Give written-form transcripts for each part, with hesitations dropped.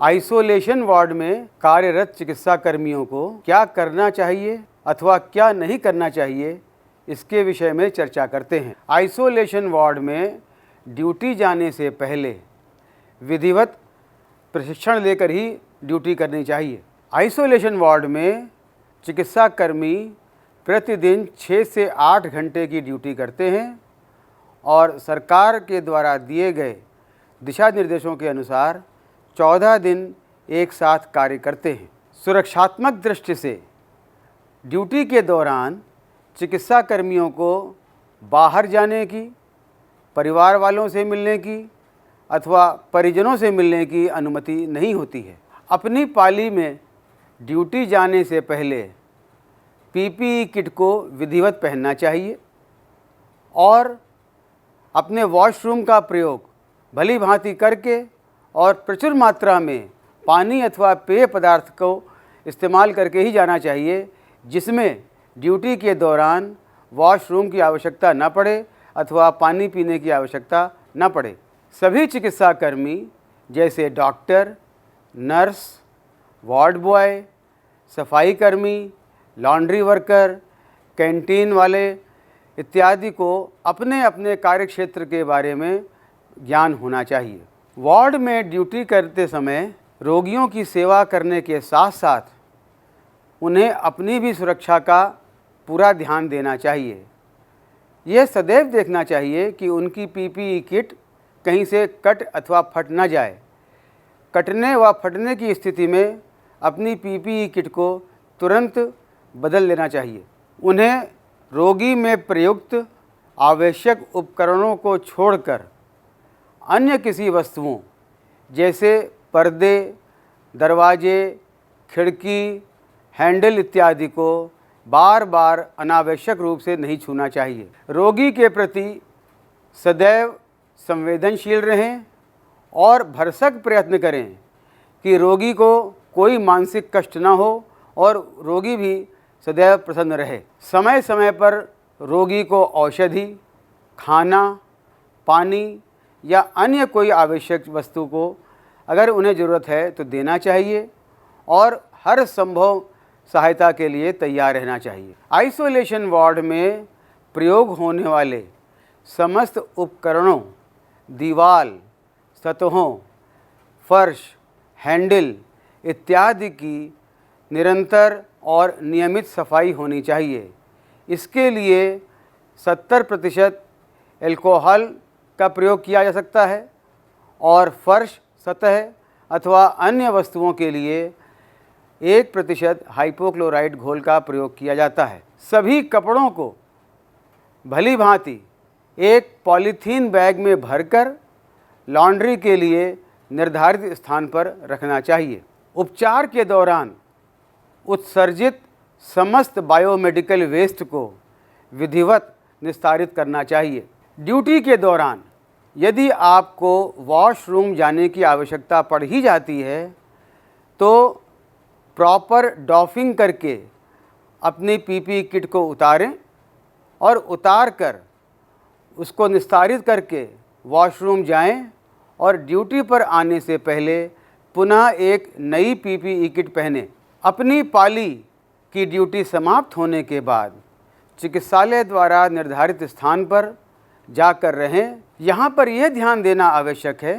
Isolation ward में कार्यरत चिकित्सा कर्मियों को क्या करना चाहिए अथवा क्या नहीं करना चाहिए, इसके विषय में चर्चा करते हैं। आइसोलेशन वार्ड में ड्यूटी जाने से पहले विधिवत प्रशिक्षण लेकर ही ड्यूटी करनी चाहिए। आइसोलेशन वार्ड में चिकित्सा कर्मी प्रतिदिन 6 से 8 घंटे की ड्यूटी करते हैं और सरकार के द्वारा दिए गए दिशा निर्देशों के अनुसार 14 दिन एक साथ कार्य करते हैं। सुरक्षात्मक दृष्टि से ड्यूटी के दौरान चिकित्सा कर्मियों को बाहर जाने की, परिवार वालों से मिलने की अथवा परिजनों से मिलने की अनुमति नहीं होती है। अपनी पाली में ड्यूटी जाने से पहले पीपीई किट को विधिवत पहनना चाहिए और अपने वॉशरूम का प्रयोग भली भांति करके और प्रचुर मात्रा में पानी अथवा पेय पदार्थ को इस्तेमाल करके ही जाना चाहिए, जिसमें ड्यूटी के दौरान वॉशरूम की आवश्यकता न पड़े अथवा पानी पीने की आवश्यकता न पड़े। सभी चिकित्सा कर्मी जैसे डॉक्टर, नर्स, वार्ड बॉय, सफाई कर्मी, लॉन्ड्री वर्कर, कैंटीन वाले इत्यादि को अपने अपने कार्यक्षेत्र के बारे में ज्ञान होना चाहिए। वार्ड में ड्यूटी करते समय रोगियों की सेवा करने के साथ साथ उन्हें अपनी भी सुरक्षा का पूरा ध्यान देना चाहिए। यह सदैव देखना चाहिए कि उनकी पीपीई किट कहीं से कट अथवा फट न जाए। कटने व फटने की स्थिति में अपनी पीपीई किट को तुरंत बदल लेना चाहिए। उन्हें रोगी में प्रयुक्त आवश्यक उपकरणों को छोड़कर अन्य किसी वस्तुओं जैसे पर्दे, दरवाजे, खिड़की, हैंडल इत्यादि को बार बार अनावश्यक रूप से नहीं छूना चाहिए। रोगी के प्रति सदैव संवेदनशील रहें और भरसक प्रयत्न करें कि रोगी को कोई मानसिक कष्ट न हो और रोगी भी सदैव प्रसन्न रहे। समय समय पर रोगी को औषधि, खाना, पानी या अन्य कोई आवश्यक वस्तु को अगर उन्हें ज़रूरत है तो देना चाहिए और हर संभव सहायता के लिए तैयार रहना चाहिए। आइसोलेशन वार्ड में प्रयोग होने वाले समस्त उपकरणों, दीवार, सतहों, फर्श, हैंडल इत्यादि की निरंतर और नियमित सफाई होनी चाहिए। इसके लिए 70% अल्कोहल का प्रयोग किया जा सकता है और फर्श, सतह अथवा अन्य वस्तुओं के लिए 1% हाइपोक्लोराइड घोल का प्रयोग किया जाता है। सभी कपड़ों को भली भांति एक पॉलीथीन बैग में भरकर लॉन्ड्री के लिए निर्धारित स्थान पर रखना चाहिए। उपचार के दौरान उत्सर्जित समस्त बायोमेडिकल वेस्ट को विधिवत निस्तारित करना चाहिए। ड्यूटी के दौरान यदि आपको वॉशरूम जाने की आवश्यकता पड़ ही जाती है तो प्रॉपर डॉफिंग करके अपनी पीपीई किट को उतारें और उतार कर उसको निस्तारित करके वॉशरूम जाएं और ड्यूटी पर आने से पहले पुनः एक नई पीपीई किट पहनें। अपनी पाली की ड्यूटी समाप्त होने के बाद चिकित्सालय द्वारा निर्धारित स्थान पर जाकर रहें। यहाँ पर यह ध्यान देना आवश्यक है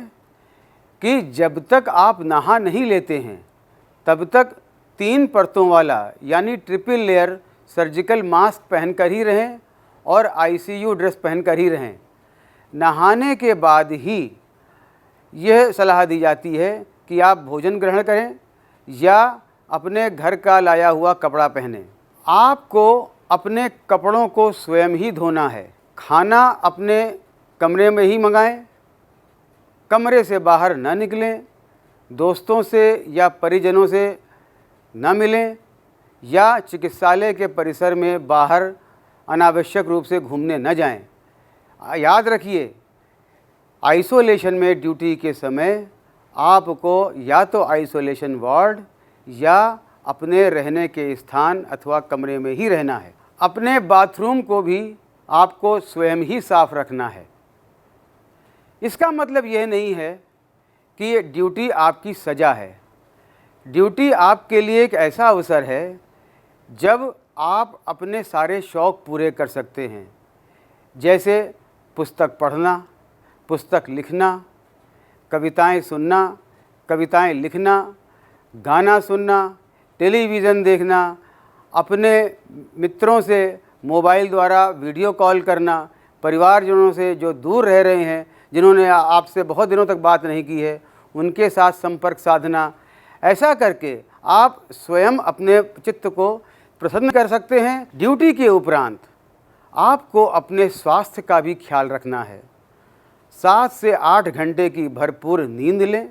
कि जब तक आप नहा नहीं लेते हैं तब तक 3 परतों वाला यानी ट्रिपल लेयर सर्जिकल मास्क पहनकर ही रहें और आईसीयू ड्रेस पहनकर ही रहें। नहाने के बाद ही यह सलाह दी जाती है कि आप भोजन ग्रहण करें या अपने घर का लाया हुआ कपड़ा पहनें। आपको अपने कपड़ों को स्वयं ही धोना है। खाना अपने कमरे में ही मंगाएं, कमरे से बाहर न निकलें, दोस्तों से या परिजनों से न मिलें या चिकित्सालय के परिसर में बाहर अनावश्यक रूप से घूमने न जाएं। याद रखिए, आइसोलेशन में ड्यूटी के समय आपको या तो आइसोलेशन वार्ड या अपने रहने के स्थान अथवा कमरे में ही रहना है। अपने बाथरूम को भी आपको स्वयं ही साफ रखना है। इसका मतलब यह नहीं है कि ये ड्यूटी आपकी सज़ा है। ड्यूटी आपके लिए एक ऐसा अवसर है जब आप अपने सारे शौक़ पूरे कर सकते हैं, जैसे पुस्तक पढ़ना, पुस्तक लिखना, कविताएं सुनना, कविताएं लिखना, गाना सुनना, टेलीविज़न देखना, अपने मित्रों से मोबाइल द्वारा वीडियो कॉल करना, परिवारजनों से जो दूर रह रहे हैं, जिन्होंने आपसे बहुत दिनों तक बात नहीं की है, उनके साथ संपर्क साधना। ऐसा करके आप स्वयं अपने चित्त को प्रसन्न कर सकते हैं। ड्यूटी के उपरांत आपको अपने स्वास्थ्य का भी ख्याल रखना है। 7 से 8 घंटे की भरपूर नींद लें,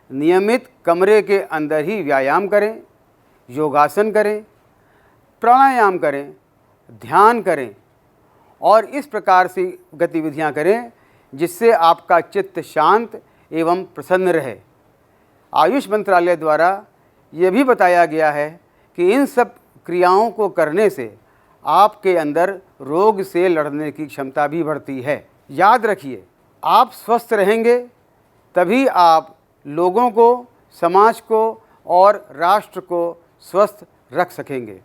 नियमित कमरे के अंदर ही व्यायाम करें, योगासन करें, प्राणायाम करें, ध्यान करें और इस प्रकार से गतिविधियां करें जिससे आपका चित्त शांत एवं प्रसन्न रहे। आयुष मंत्रालय द्वारा ये भी बताया गया है कि इन सब क्रियाओं को करने से आपके अंदर रोग से लड़ने की क्षमता भी बढ़ती है। याद रखिए, आप स्वस्थ रहेंगे तभी आप लोगों को, समाज को और राष्ट्र को स्वस्थ रख सकेंगे।